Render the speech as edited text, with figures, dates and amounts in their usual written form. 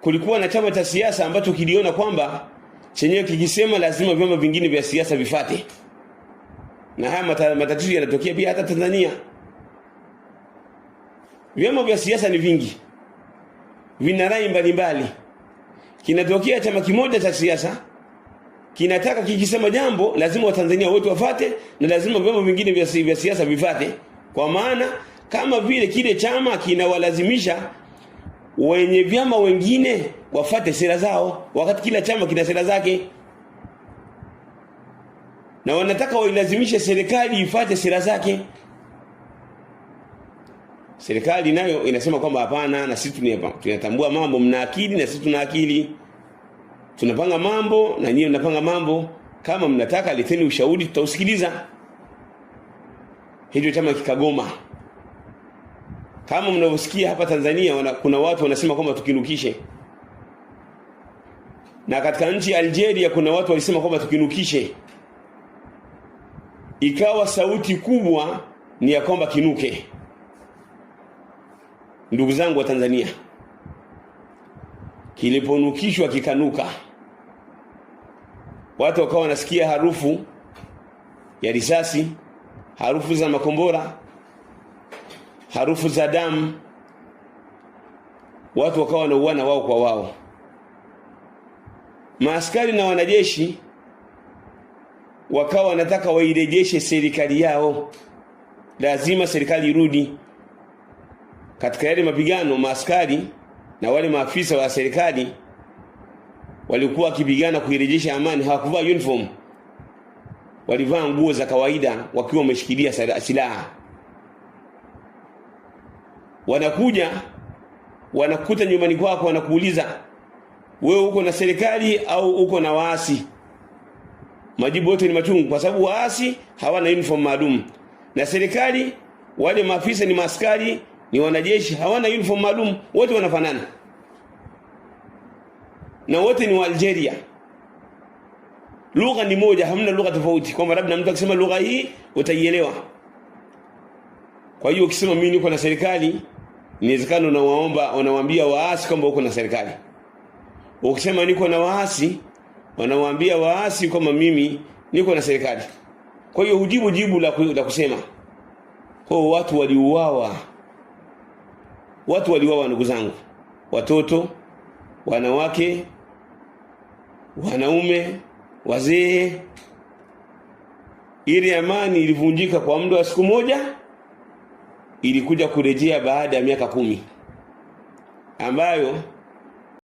kulikuwa na chama cha siasa ambacho kiliona kwamba chenyewe kikisema lazima vyama vingine vya siasa vifate. Na haya matatizo yanatokea pia hata Tanzania. Vyama vya siasa ni vingi, vina rai mbalimbali. Kinatokea chama kimoja cha siasa kinataka kikisema jambo lazima Watanzania wote wafate, na lazima vyama vingine vya siasa vifate. Kwa maana kama vile kile chama kinawalazimisha wenye vyama wengine wafate sera zao, wakati kila chama kina sera zake. Na wanataka wailazimishe serikali ifate sera zake. Serikali nayo inasema kwamba hapana, na sisi tunatambua mambo, mna akili na sisi tuna akili. Tunapanga mambo na nyinyi mnapanga mambo. Kama mnataka leteni ushauri, tutausikiliza. Hicho chama kikagoma. Kama mnavyosikia hapa Tanzania kuna watu wanasema kwamba tukinukishe. Na katika nchi ya Algeria kuna watu walisema kwamba tukinukishe. Ikawa sauti kubwa ni ya kwamba kinuke. Ndugu zangu wa Tanzania, kiliponukishwa kikanuka. Watu wakawa wanasikia harufu ya risasi, harufu za makombora, harufu za damu. Watu wakawa wanauana wao kwa wao. Maaskari na wanajeshi wakawa wanataka wairejeshe serikali yao. Lazima serikali irudi. Katika yale mapigano, maaskari na wale maafisa wa serikali walikuwa wakipigana kuirejesha amani, hawakuvaa uniform. Walivaa nguo za kawaida wakiwa wameshikilia silaha. Wanakuja, wanakuta nyumbani kwako, wanakuuliza wewe uko na serikali au uko na waasi? Majibu yote ni machungu, kwa sababu waasi hawana uniform maalum, na serikali wale maafisa ni maaskari, ni wanajeshi, hawana uniform maalum, wote wanafanana. Na wote ni wa Algeria. Lugha ni moja, hamna lugha tofauti. Kwa maana labda mtu akisema lugha hii utaielewa. Kwa hiyo ukisema mimi niko na serikali, inawezekana unawaambia waasi kwamba uko na serikali. Ukisema niko na waasi, wanawaambia waasi kwamba mimi niko na serikali. Kwa hiyo hujibu jibu la kusema. Kwa watu waliuawa. Watu waliuawa, ndugu zangu. Watoto, wanawake, wanaume, wazee. Ile amani ilivunjika kwa muda wa siku moja, ilikuja kurejea baada ya miaka 10 ambayo